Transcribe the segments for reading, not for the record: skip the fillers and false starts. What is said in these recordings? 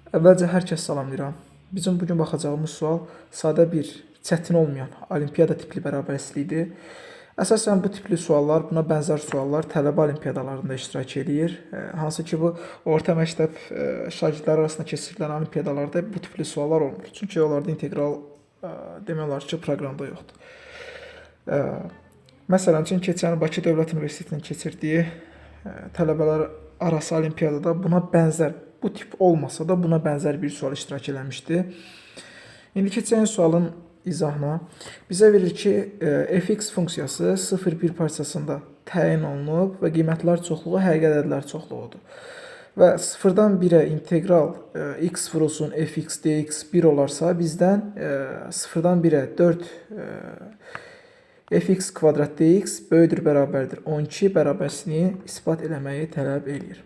Əvvəlcə hər kəs salamlayıram. Bizim bugün baxacağımız sual sadə bir, çətin olmayan olimpiada tipli bərabərsizlikdir. Əsasən bu tipli suallar, buna bənzər suallar tələbə olimpiadalarında iştirak eləyir. Hansı ki, bu orta məktəb şagirdləri arasında keçirilən olimpiadalarda bu tipli suallar olmur. Çünki onlarda integral demək olar ki, proqramda yoxdur. Məsələn üçün, keçən Bakı Dövlət Universitetinin keçirdiyi tələbələr arası olimpiyadada buna bənzər, bu tip olmasa da buna bənzər bir sual iştirak eləmişdi. İndi keçən sualın izahına bizə verir ki, fx funksiyası 0-1 parçasında təyin olunub və qiymətlər çoxluğu həqiqi ədədlər çoxluğudur. Və 0-dan 1-ə integral x vurulsun fx dx 1 olarsa, bizdən 0-dan 1-ə 4 fx kvadrat dx böyüdür bərabərdir 12 bərabərsizliyi ispat eləməyi tələb eləyir.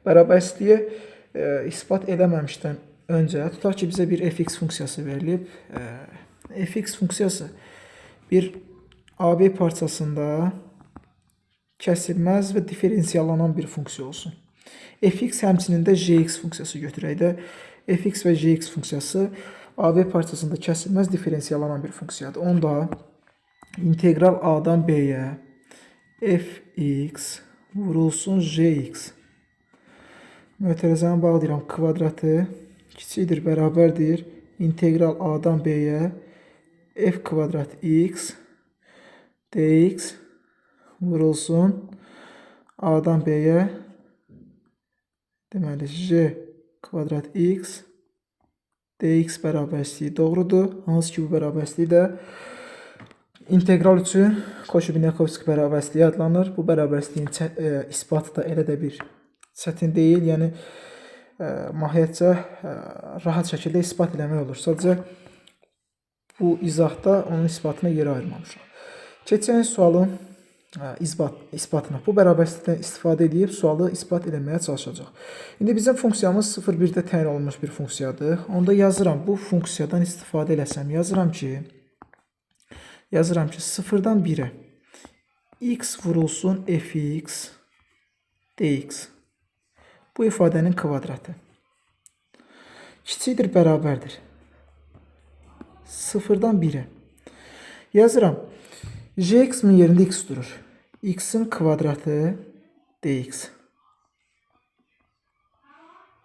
Bərabərsizliyi ispat eləməmişdən öncə tutaq ki, bizə bir fx funksiyası verilib. Fx funksiyası bir AB parçasında kəsilməz və diferensiyallanan bir funksiya olsun. Fx həmçinin də gx funksiyası götürək də. Fx və gx funksiyası AB parçasında kəsilməz diferensiyallanan bir funksiyadır. Onda integral A-dan B-yə fx vurulsun gx mötərizəni bağlayıram, kvadratı kiçikdir, bərabərdir integral A-dan B-yə f kvadrat x dx vurulsun A-dan B-yə deməli g kvadrat x dx bərabərsizliyi doğrudur. Hansı ki, bu bərabərsizlik də integral üçün Koşu-Binyakovski bərabərsizliyi adlanır. Bu bərabərsizliyin isbatı da elə də bir çətin deyil. Yəni, mahiyyətcə rahat şəkildə ispat eləmək olur. Sadəcə, bu izahda onun isbatına yer ayırmamışıq. Keçən sualın isbatına bu bərabərsizlikdən istifadə edib sualı ispat eləməyə çalışacaq. İndi bizim funksiyamız 0-1-də təyin olunmuş bir funksiyadır. Onda yazıram, bu funksiyadan istifadə eləsəm, yazıram ki 0-dan 1-ə x vurulsun fx dx. Bu ifadənin kvadratı kiçikdir, bərabərdir 0-dan 1-ə. Yazıram, gx-in yerində x durur. X-in kvadratı dx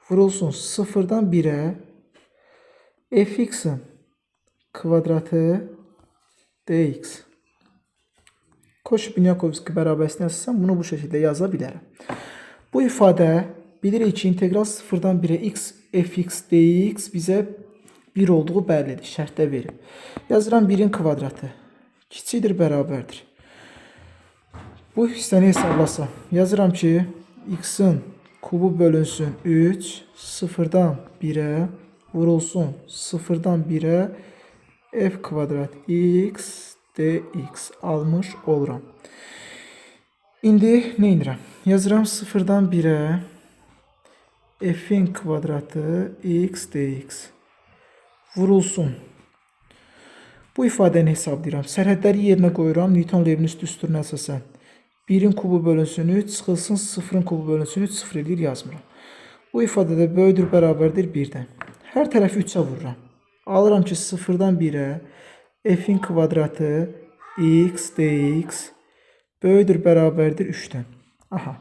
vurulsun 0-dan 1-ə fx-in kvadratı dx. Koşu-Binyakovski bərabərsizliyi əsasən bunu bu şəkildə yaza bilərəm. Bu ifadə bilirik ki, integral 0-dan 1-ə x fx dx bizə 1 olduğu bəllidir, şərtdə verib. Yazıram 1-in kvadratı kiçikdir, bərabərdir. Bu hissəni hesablasam, yazıram ki, x-in kubu bölünsün 3, 0-dan 1-ə vurulsun 0-dan 1-ə f kvadrat x dx almış oluram. İndi nə edirəm? Yazıram 0-dan 1-ə f-in kvadratı x dx vurulsun. Bu ifadəni hesablayıram. Sərhədləri yerinə qoyuram. Newton-Leibniz düsturuna əsasən 1-in kubu bölünsün 3, çıxılsın 0-ın kubu bölünsün 3, 0 edir, yazmıram. Bu ifadədə böyüdür, bərabərdir 1-dən. Hər tərəfi 3-ə vururam. Alıram ki, 0-dan 1-ə f-in kvadratı x dx böyüdür, bərabərdir 3-dən. Aha.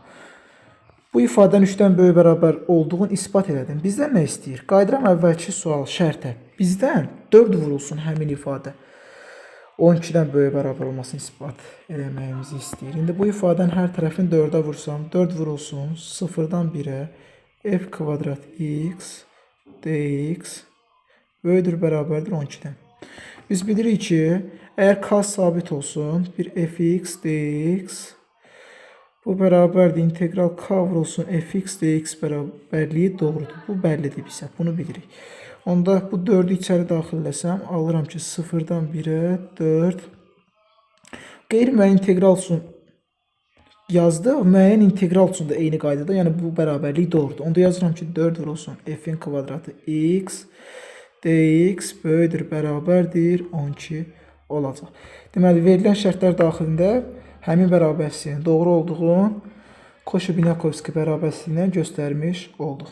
Bu ifadənin 3-dən böyük bərabər olduğunu ispat elədim. Bizdən nə istəyir? Qayıdıram əvvəlki sual, şərtə. Bizdən 4 vurulsun həmin ifadə. 12-dən böyük bərabər olmasını ispat eləməyimizi istəyir. İndi bu ifadənin hər tərəfini 4-ə vursam, 4 vurulsun 0-dan 1-ə f kvadrat x dx böyüdür, bərabərdir 12-dən. Biz bilirik ki, əgər k sabit olsun, bir fx dx bu bərabərdir integral k vurulsun fx dx bərabərliyi doğrudur. Bu bəllidir bizə, bunu bilirik. Onda bu 4-ü içəri daxil eləsəm, alıram ki, 0-dan 1-ə 4 qeyri-müəyyən integral üçün yazdı, müəyyən integral üçün də eyni qaydada, yəni bu bərabərlik doğrudur. Onda yazıram ki, 4 vurulsun f-in kvadratı x dx böyüdür, bərabərdir 12 olacaq. Deməli, verilən şərtlər daxilində həmin bərabərsizliyin doğru olduğunu Koşu-Binyakovski bərabərsizliyindən göstərmiş olduq.